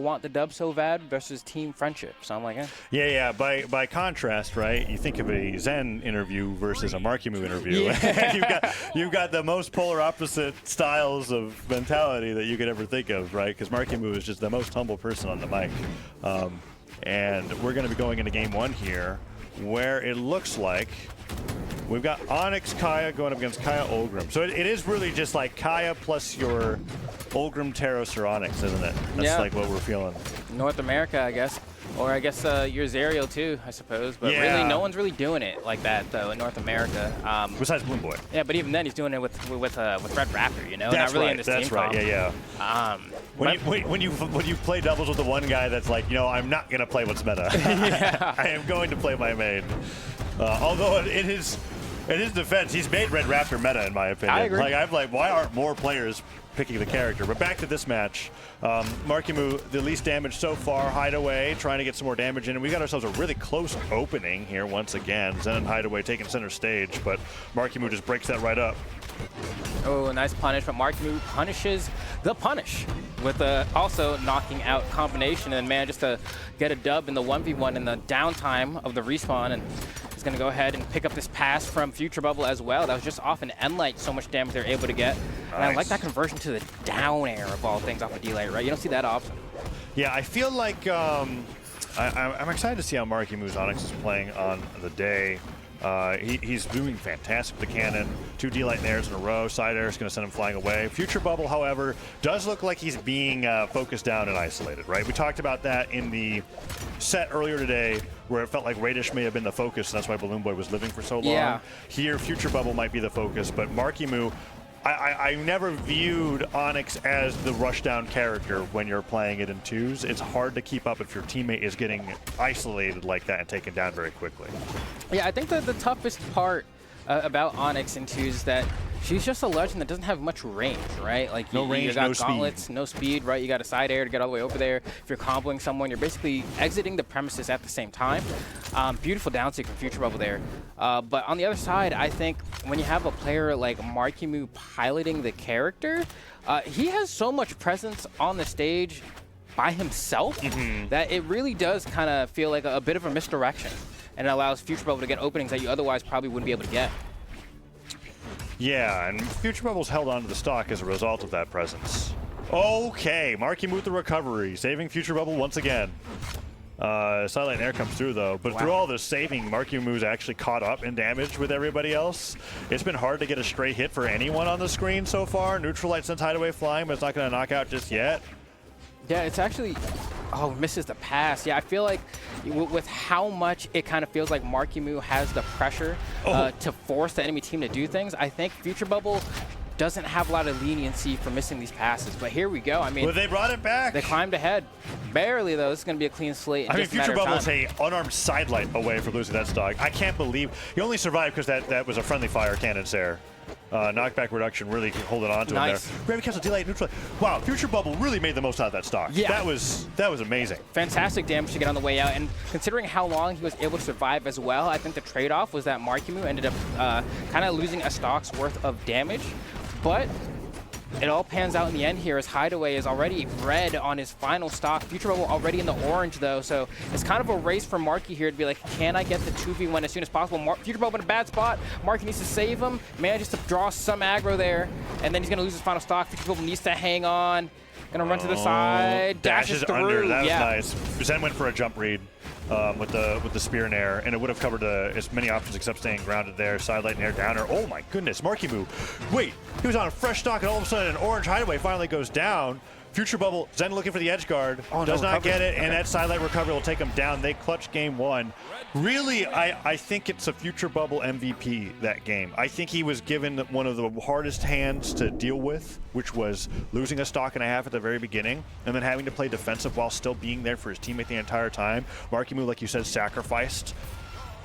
want the dub so bad versus team friendship. So I'm like, eh. Yeah. By contrast, right? You think of a Zen interview versus a Marckiemoo interview. Yeah. you've got the most polar opposite styles of mentality that you could ever think of, right? Because Marckiemoo is just the most humble person on the mic. And we're going to be going into game 1 here, where it looks like we've got Onyx Kaya going up against Kaya Ulgrim. So it is really just like Kaya plus your Ulgrim, Taros, or Onyx, isn't it? That's like what we're feeling. North America, I guess. Or I guess your Zerial too, I suppose. But really, no one's really doing it like that though in North America. Besides Bloom Boy. Yeah, but even then, he's doing it with Red Raptor, you know. That's not really right. in this That's team right. comp. Yeah. When you play doubles with the one guy that's like, I'm not gonna play what's meta. I am going to play my main. Although in his defense, he's made Red Raptor meta in my opinion. I agree. I'm like, why aren't more players picking the character? But back to this match. Marckiemoo, the least damage so far. Hideaway trying to get some more damage in. And we got ourselves a really close opening here once again. Zen and Hideaway taking center stage, but Marckiemoo just breaks that right up. Oh, nice punish, but Marckiemoo punishes the punish with also knocking out combination and manages to get a dub in the 1v1 in the downtime of the respawn. And he's going to go ahead and pick up this pass from Futurebubble as well. That was just off an N-Light, so much damage they're able to get. And I like that conversion to the down air of all things off a D-Light, right? You don't see that often. Yeah, I feel like I'm excited to see how Marckiemoo Onyx is playing on the day. He's doing fantastic with the cannon. 2 D-Light airs in a row. Side air is going to send him flying away. Futurebubble, however, does look like he's being focused down and isolated, right? We talked about that in the set earlier today where it felt like Radish may have been the focus, and that's why Balloon Boy was living for so long. Yeah. Here, Futurebubble might be the focus, but Marckiemoo, I never viewed Onyx as the rushdown character when you're playing it in 2s. It's hard to keep up if your teammate is getting isolated like that and taken down very quickly. Yeah, I think that the toughest part about Onyx in 2s is that she's just a legend that doesn't have much range, right? Like no range, you got no gauntlets, speed. No speed, right? You got a side air to get all the way over there. If you're comboing someone, you're basically exiting the premises at the same time. Beautiful down stick from Futurebubble there. But on the other side, I think when you have a player like Marckiemoo piloting the character, he has so much presence on the stage by himself that it really does kind of feel like a bit of a misdirection. And it allows Futurebubble to get openings that you otherwise probably wouldn't be able to get. Yeah, and Futurebubble's held onto the stock as a result of that presence. Okay, Marckiemoo with the recovery, saving Futurebubble once again. Silent Air comes through though, but through all this saving, Marckiemoo's actually caught up in damage with everybody else. It's been hard to get a straight hit for anyone on the screen so far. Neutralite sends Hideaway flying, but it's not going to knock out just yet. Yeah, it's actually, misses the pass. Yeah, I feel like with how much it kind of feels like Marckiemoo has the pressure to force the enemy team to do things, I think Futurebubble doesn't have a lot of leniency for missing these passes. But here we go. I mean, well, they brought it back. They climbed ahead. Barely, though. This is going to be a clean slate. I mean, Futurebubble's an unarmed sidelight away from losing that stock. I can't believe he only survived because that was a friendly fire cannon there. Knockback reduction really holding on to him there. Gravity Castle, D-Light, neutral. Wow, Futurebubble really made the most out of that stock. Yeah. That was amazing. Fantastic damage to get on the way out. And considering how long he was able to survive as well, I think the trade-off was that Marckiemoo ended up kind of losing a stock's worth of damage. But it all pans out in the end here as Hideaway is already red on his final stock. Futurebubble already in the orange though, so it's kind of a race for Marky here to be like, can I get the 2v1 as soon as possible? Futurebubble in a bad spot. Marky needs to save him, manages to draw some aggro there, and then he's going to lose his final stock. Futurebubble needs to hang on. Gonna run to the side, dashes through. Under. That was nice. Zen went for a jump read with the spear and air, and it would have covered as many options except staying grounded there. Sidelight and air downer. Oh my goodness, Marckiemoo. Wait, he was on a fresh stock, and all of a sudden an orange Hideaway finally goes down. Futurebubble, Zen looking for the edge guard, does not get it, and that sidelight recovery will take him down. They clutch game one. Really, I think it's a Futurebubble MVP that game. I think he was given one of the hardest hands to deal with, which was losing a stock and a half at the very beginning, and then having to play defensive while still being there for his teammate the entire time. Marckiemoo, like you said, sacrificed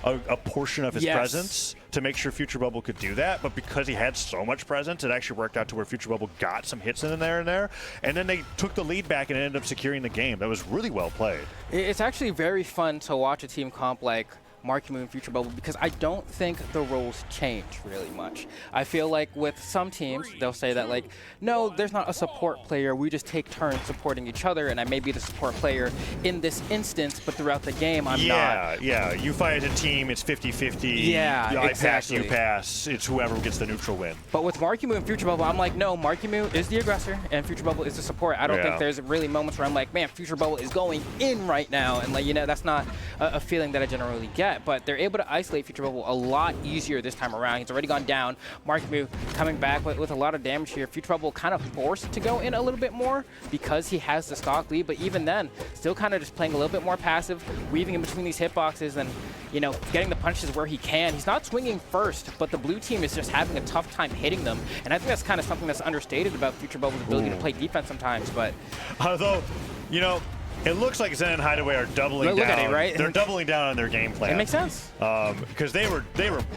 a portion of his presence to make sure Futurebubble could do that, but because he had so much presence, it actually worked out to where Futurebubble got some hits in there, and then they took the lead back and ended up securing the game. That was really well played. It's actually very fun to watch a team comp like Marckiemoo and Futurebubble because I don't think the roles change really much. I feel like with some teams, they'll say that like, no, there's not a support player. We just take turns supporting each other, and I may be the support player in this instance, but throughout the game, I'm not. Yeah, you fight as a team, it's 50-50. Yeah, I exactly. pass, you pass. It's whoever gets the neutral win. But with Marckiemoo and Futurebubble, I'm like, no, Marckiemoo is the aggressor, and Futurebubble is the support. I don't think there's really moments where I'm like, man, Futurebubble is going in right now, and like, you know, that's not a feeling that I generally get. But they're able to isolate Futurebubble a lot easier this time around. He's already gone down. Marckiemoo coming back with a lot of damage here. Futurebubble kind of forced to go in a little bit more because he has the stock lead, but even then, still kind of just playing a little bit more passive, weaving in between these hitboxes and, you know, getting the punches where he can. He's not swinging first, but the blue team is just having a tough time hitting them, and I think that's kind of something that's understated about Futurebubble's ability to play defense sometimes. But although, you know, it looks like Zen and Hideaway are doubling down. Look at it, right? They're doubling down on their game plan. It makes sense. Because they were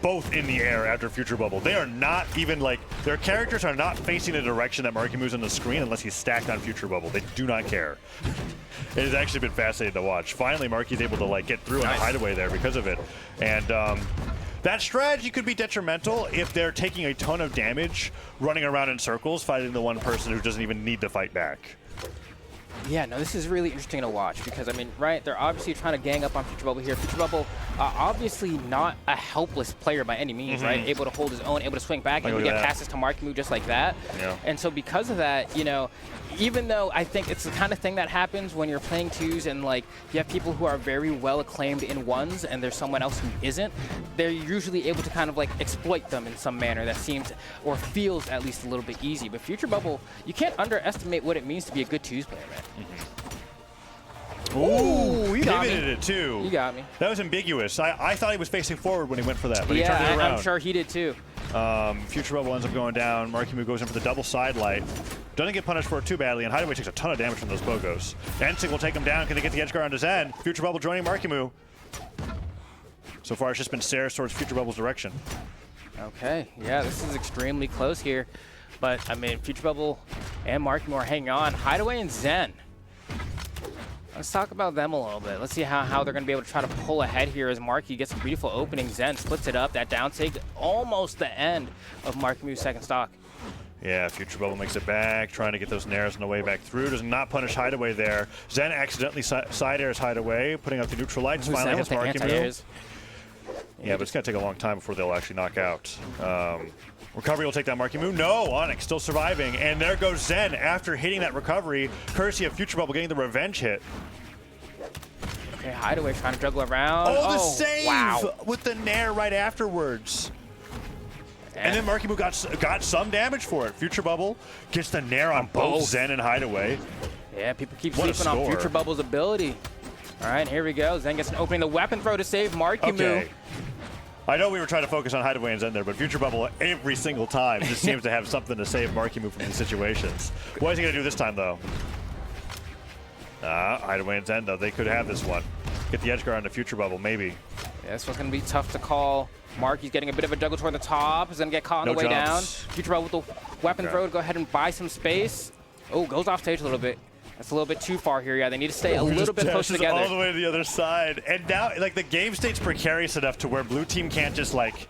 both in the air after Futurebubble. They are not even like, their characters are not facing the direction that Marckiemoo's on the screen unless he's stacked on Futurebubble. They do not care. It has actually been fascinating to watch. Finally, Markie's able to like get through and Hideaway there because of it. And that strategy could be detrimental if they're taking a ton of damage, running around in circles, fighting the one person who doesn't even need to fight back. Yeah, no, this is really interesting to watch because, I mean, right, they're obviously trying to gang up on Futurebubble here. Futurebubble, obviously not a helpless player by any means, right? Able to hold his own, able to swing back, able to get passes to Marckiemoo just like that. Yeah. And so because of that, you know, even though I think it's the kind of thing that happens when you're playing twos and, like, you have people who are very well acclaimed in ones and there's someone else who isn't, they're usually able to kind of, like, exploit them in some manner that seems or feels at least a little bit easy. But Futurebubble, you can't underestimate what it means to be a good twos player, man. Ooh, you got me. It too. You got me. That was ambiguous. I thought he was facing forward when he went for that, but he turned it around. I'm sure he did too. Futurebubble ends up going down. Marckiemoo goes in for the double side light. Doesn't get punished for it too badly, and Hideaway takes a ton of damage from those Bogos. Ensig will take him down. Can they get the edge guard on his end? Futurebubble joining Marckiemoo. So far, it's just been Sarah's towards Futurebubble's direction. Okay, yeah, this is extremely close here. But, I mean, Futurebubble and Marckiemoo are hanging on. Hideaway and Zen. Let's talk about them a little bit. Let's see how they're going to be able to try to pull ahead here as Marckiemoo gets a beautiful opening. Zen splits it up. That down take, almost the end of Marckiemuu's second stock. Yeah, Futurebubble makes it back, trying to get those nairs on the way back through. Does not punish Hideaway there. Zen accidentally side airs Hideaway, putting up the neutral lights. Finally hits Marckiemoo. Yeah, but it's going to take a long time before they'll actually knock out. Recovery will take down Marckiemoo. No, Onyx still surviving. And there goes Zen after hitting that recovery, courtesy of Futurebubble getting the revenge hit. Okay, Hideaway trying to juggle around. Oh, the save with the nair right afterwards. And then Marckiemoo got some damage for it. Futurebubble gets the nair on both Zen and Hideaway. Yeah, people keep sleeping on Futurebubble's ability. All right, here we go. Zen gets an opening. The weapon throw to save Marckiemoo. Okay. I know we were trying to focus on Hideaway and Zen there, but Futurebubble every single time just seems to have something to save Marckiemoo from these situations. What is he going to do this time, though? Hideaway and Zen, though, they could have this one. Get the edge guard onto Futurebubble, maybe. Yeah, this one's going to be tough to call. Markie's getting a bit of a juggle toward the top. He's going to get caught on the way down. Futurebubble with the weapon throw to go ahead and buy some space. Oh, goes off stage a little bit. That's a little bit too far here. Yeah, they need to stay a little bit closer together. All the way to the other side. And now, like, the game state's precarious enough to where blue team can't just, like,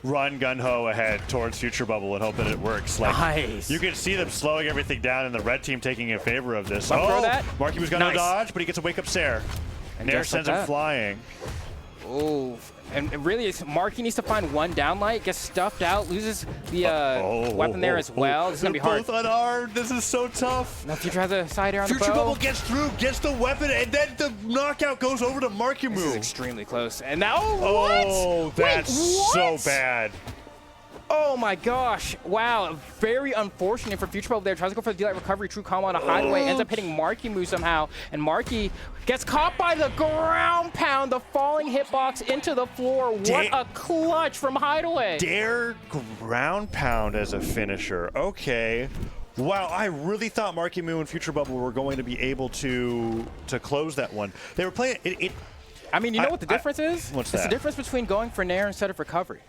run gun-ho ahead towards Futurebubble and hope that it works. Like, nice. You can see them slowing everything down and the red team taking in favor of this. Marckiemoo was going to dodge, but he gets a wake-up Sair. Nair sends him flying. Oh, and really, Marckiemoo needs to find one down light, gets stuffed out, loses the weapon there as well. This is going to be hard. Both unarmed. This is so tough. Now Future has a side air on the bow. Futurebubble gets through, gets the weapon, and then the knockout goes over to Marckiemoo. This is extremely close. And now, oh, that's so bad. Oh my gosh. Wow. Very unfortunate for Futurebubble there. Tries to go for the delight recovery. True combo on a Hideaway. Ends up hitting Marckiemoo somehow. And Marckiemoo gets caught by the ground pound. The falling hitbox into the floor. What a clutch from Hideaway. Dare ground pound as a finisher. Okay. Wow, I really thought Marckiemoo and Futurebubble were going to be able to close that one. They were playing it. I mean, you know what the difference is? What's that? It's the difference between going for Nair instead of recovery.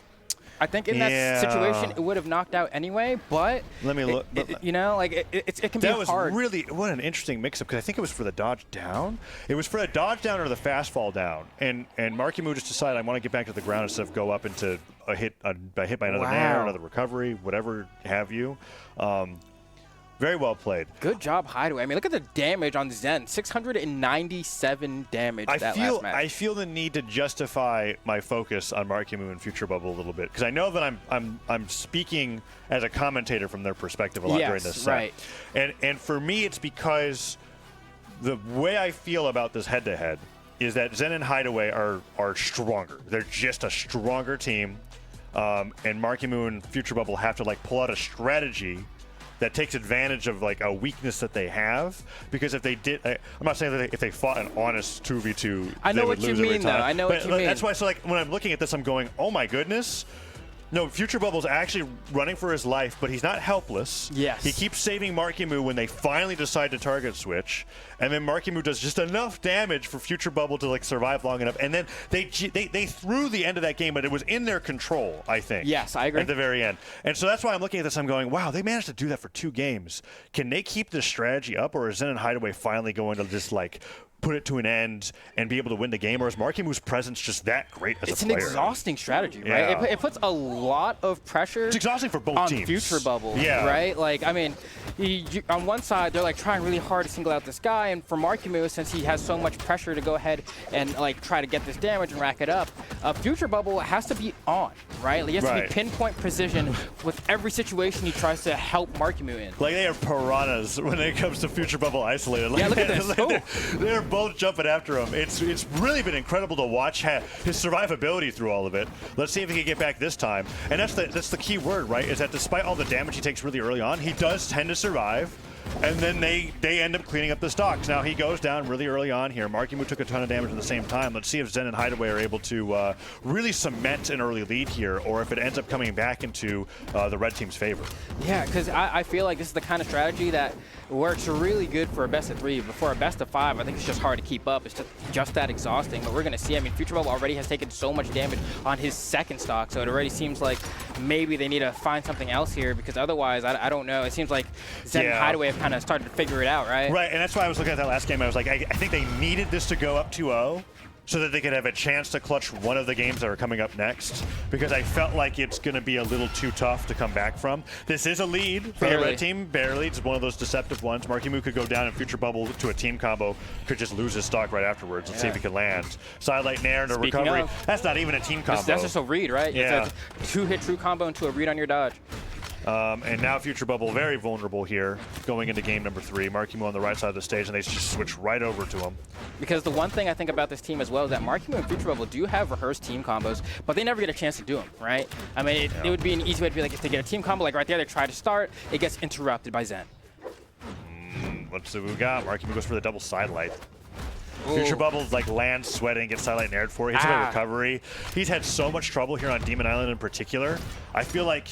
I think in that situation, it would have knocked out anyway, but let me look. You know, like it can be hard. That was really, what an interesting mix-up, because I think it was for the dodge down. It was for a dodge down or the fast fall down, and Marckiemoo just decided, I want to get back to the ground instead of go up into a hit by another nair, another recovery, whatever have you. Very well played. Good job, Hideaway. I mean, look at the damage on Zen. 697 damage last match. I feel the need to justify my focus on Marckiemoo and Futurebubble a little bit, because I know that I'm speaking as a commentator from their perspective a lot during this set. Right. And for me, it's because the way I feel about this head-to-head is that Zen and Hideaway are stronger. They're just a stronger team, and Marckiemoo and Futurebubble have to like pull out a strategy that takes advantage of like a weakness that they have, because if they did, I'm not saying that if they fought an honest 2v2, I know what you mean, though. I know what you mean. That's why, so like when I'm looking at this, I'm going, oh my goodness. No, Futurebubble's actually running for his life, but he's not helpless. Yes. He keeps saving Marckiemoo when they finally decide to target switch, and then Marckiemoo does just enough damage for Futurebubble to like survive long enough, and then they threw the end of that game, but it was in their control, I think. Yes, I agree. At the very end. And so that's why I'm looking at this, I'm going, wow, they managed to do that for 2 games. Can they keep this strategy up, or is Zen and Hideaway finally going to just like put it to an end and be able to win the game, or is Marckiemoo's presence just that great as a player? It's an exhausting strategy, right? Yeah. It puts a lot of pressure. It's exhausting for both on teams. Futurebubble, yeah. right? Like, I mean, on one side, they're like trying really hard to single out this guy, and for Marckiemoo, since he has so much pressure to go ahead and like try to get this damage and rack it up, Futurebubble has to be on, right? Like, he has to be pinpoint precision with every situation he tries to help Marckiemoo in. Like, they are piranhas when it comes to Futurebubble isolated. Like, yeah, look at this. They're both jumping after him. It's really been incredible to watch his survivability through all of it. Let's see if he can get back this time. And that's the key word, right? Is that despite all the damage he takes really early on, he does tend to survive. And then they end up cleaning up the stocks. Now, he goes down really early on here. Marckiemoo took a ton of damage at the same time. Let's see if Zen and Hideaway are able to really cement an early lead here, or if it ends up coming back into the red team's favor. Yeah, because I feel like this is the kind of strategy that works really good for a best of 3, but for a best of 5, I think it's just hard to keep up. It's just that exhausting. But we're going to see. I mean, Futurebubble already has taken so much damage on his second stock, so it already seems like maybe they need to find something else here, because otherwise, I don't know. It seems like Zen and Hideaway have kind of started to figure it out, right? Right, and that's why I was looking at that last game. I was like, I think they needed this to go up 2-0 so that they could have a chance to clutch one of the games that are coming up next, because I felt like it's going to be a little too tough to come back from. This is a lead for the red team, barely. It's one of those deceptive ones. Marckiemoo could go down, and Futurebubble to a team combo could just lose his stock right afterwards. Let's see if he can land. Sidelight Nair into recovery. That's not even a team combo. That's just a read, right? Yeah. It's a 2-hit true combo into a read on your dodge. And now Futurebubble very vulnerable here going into game number 3. Marckiemoo on the right side of the stage, and they just switch right over to him. Because the one thing I think about this team as well is that Marckiemoo and Futurebubble do have rehearsed team combos, but they never get a chance to do them, right? I mean, it would be an easy way to be like, if they get a team combo, like right there, they try to start, it gets interrupted by Zen. Let's see what we got. Marckiemoo goes for the double sidelight. Futurebubble like lands sweating, gets sidelight naired for it. Hits a recovery. He's had so much trouble here on Demon Island in particular. I feel like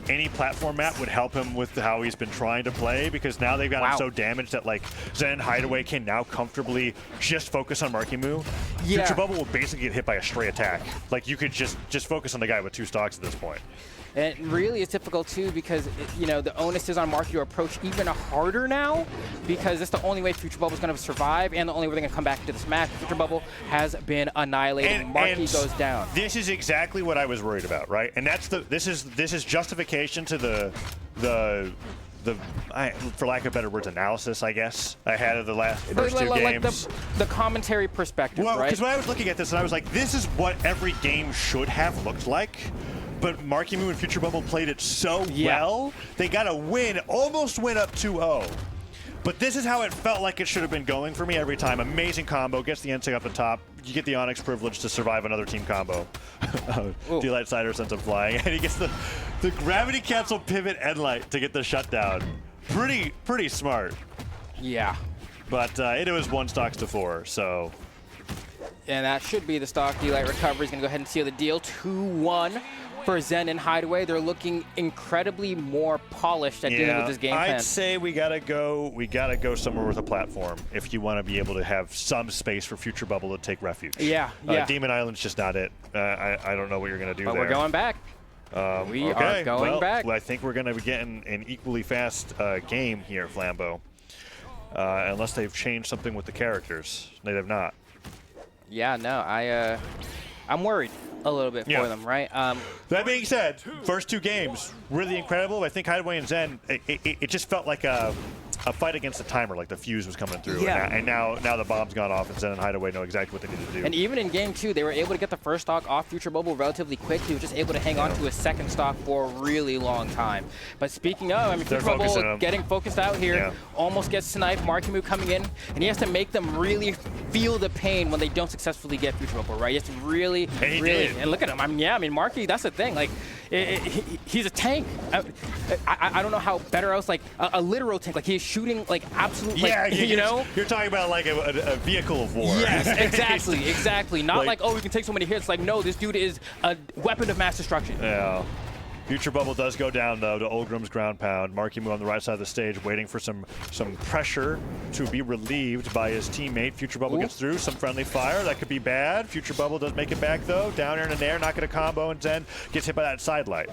any platform map would help him with how he's been trying to play, because now they've got him so damaged that like Zen and Hideaway can now comfortably just focus on Marckiemoo. Futurebubble will basically get hit by a stray attack. Like, you could just focus on the guy with 2 stocks at this point. And really, it's difficult too, because you know, the onus is on Marky to approach even harder now, because it's the only way Futurebubble is going to survive, and the only way they're going to come back into this match. Futurebubble has been annihilated. And Marky goes down. This is exactly what I was worried about, right? And that's this is justification to the for lack of better words, analysis, I guess, I had of the first 2 games. Like the commentary perspective, right? Because when I was looking at this, and I was like, this is what every game should have looked like. But Marckiemoo and Futurebubble played it so well, they got a win, almost went up 2-0. But this is how it felt like it should have been going for me every time. Amazing combo, gets the instinct up the top. You get the Onyx privilege to survive another team combo. Delight Cider sends him flying, and he gets the gravity cancel pivot Endlight to get the shutdown. Pretty smart. Yeah. But it was 1 stocks to 4, so. And that should be the stock. Delight recovery is going to go ahead and seal the deal. 2-1. For Zen and Hideaway, they're looking incredibly more polished at dealing with this game plan. I'd say we gotta go somewhere with a platform if you want to be able to have some space for Futurebubble to take refuge. Yeah. Demon Island's just not it. I don't know what you're gonna do there. But we're going back. We are going back. Well, I think we're going to be getting an equally fast game here, Flambeau. Unless they've changed something with the characters. They have not. Yeah, no, I'm worried a little bit for them, right? That being said, first 2 games, really incredible. I think Hideaway and Zen, it just felt like a fight against the timer, like the fuse was coming through. Yeah. And now the bomb's gone off, and Zen and Hideaway know exactly what they need to do. And even in game 2, they were able to get the first stock off Futurebubble relatively quick. He was just able to hang on to a second stock for a really long time. But speaking of, I mean, Futurebubble getting focused out here, almost gets sniped. Marckiemoo coming in, and he has to make them really feel the pain when they don't successfully get Futurebubble, right? He has to really, and look at him. I mean, Marky, that's the thing. Like, he's a tank. I don't know how better else, like a literal tank. Like, he's shooting like absolute, you know? You're talking about like a vehicle of war. Yes, exactly, exactly. Not like, oh, we can take so many hits. Like, no, this dude is a weapon of mass destruction. Yeah. Futurebubble does go down, though, to Olgrim's ground pound. Marckiemoo on the right side of the stage, waiting for some pressure to be relieved by his teammate. Futurebubble gets through, some friendly fire. That could be bad. Futurebubble does make it back, though. Down air and an air, not going to combo, and Zen gets hit by that side light.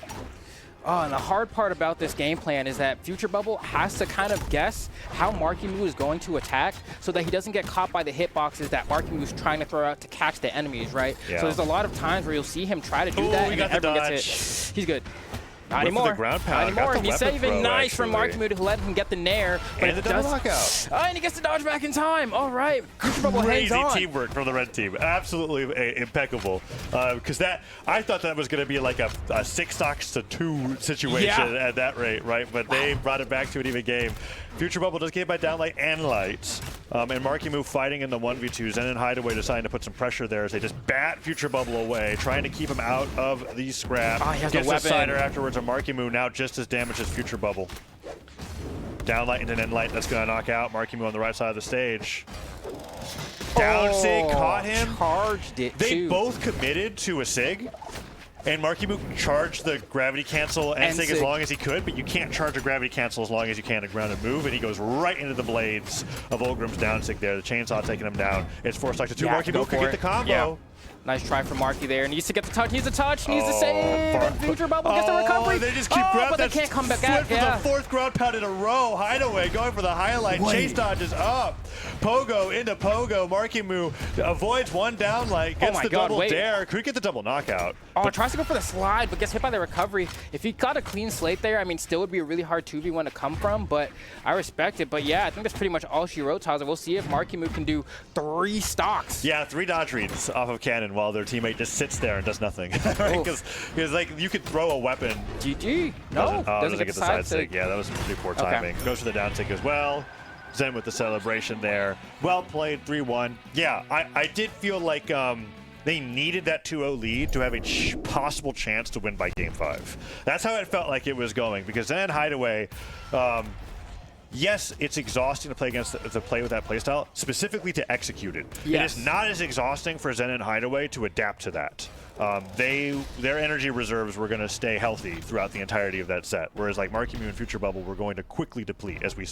Oh, and the hard part about this game plan is that Futurebubble has to kind of guess how Marckiemoo is going to attack so that he doesn't get caught by the hitboxes that Marckiemoo is trying to throw out to catch the enemies, right? Yeah. So there's a lot of times where you'll see him try to do that, and everyone gets hit. He's good. Not anymore. Not anymore. He's saving nice from Marckiemoo to let him get the nair. But and the double knockout. Oh, and he gets the dodge back in time. All right. Futurebubble hangs on. Crazy teamwork from the red team. Absolutely impeccable. Because I thought that was going to be like a 6 stocks to 2 situation at that rate, right? But they brought it back to an even game. Futurebubble does get by down light and lights. And Marckiemoo fighting in the 1v2s, and then Hideaway deciding to put some pressure there as they just bat Futurebubble away, trying to keep him out of the scrap. Oh, he has gets a weapon. a cider afterwards, and Marckiemoo now just as damaged as Futurebubble. Down light into an in light, that's going to knock out Marckiemoo on the right side of the stage. Down sig, caught him. Charged it, They both committed to a sig. And Marckiemoo charged the gravity cancel and sig as long as he could, but you can't charge a gravity cancel as long as you can a grounded move, and he goes right into the blades of Olgrim's down sig there. The chainsaw taking him down. It's 4 stocks to 2. Marckiemoo could get the combo. Yeah. Nice try from Marky there. Needs to get the touch. Needs a touch. Needs to save. And Futurebubble gets the recovery. They just keep grabbing. But they can't come back out. For the 4th ground pound in a row. Hideaway going for the highlight. Chase dodges up. Pogo into Pogo. Marckiemoo avoids one down light. Gets the double dare. Could get the double knockout. Oh, tries to go for the slide, but gets hit by the recovery. If he got a clean slate there, I mean, still would be a really hard 2v1 to come from, but I respect it. But yeah, I think that's pretty much all she wrote, Taza. We'll see if Marckiemoo can do 3 stocks. Yeah, 3 dodge reads off of cannon while their teammate just sits there and does nothing. Because like you could throw a weapon. GG. No, doesn't get the side sig. Yeah, that was pretty poor timing. Goes for the down sig as well. Zen with the celebration there. Well played, 3-1. Yeah, I did feel like they needed that 2-0 lead to have a possible chance to win by Game 5. That's how it felt like it was going, because Zen and Hideaway, yes, it's exhausting to play against to play with that playstyle, specifically to execute it. Yes. It is not as exhausting for Zen and Hideaway to adapt to that. Their energy reserves were going to stay healthy throughout the entirety of that set, whereas like Marckiemoo and Futurebubble were going to quickly deplete, as we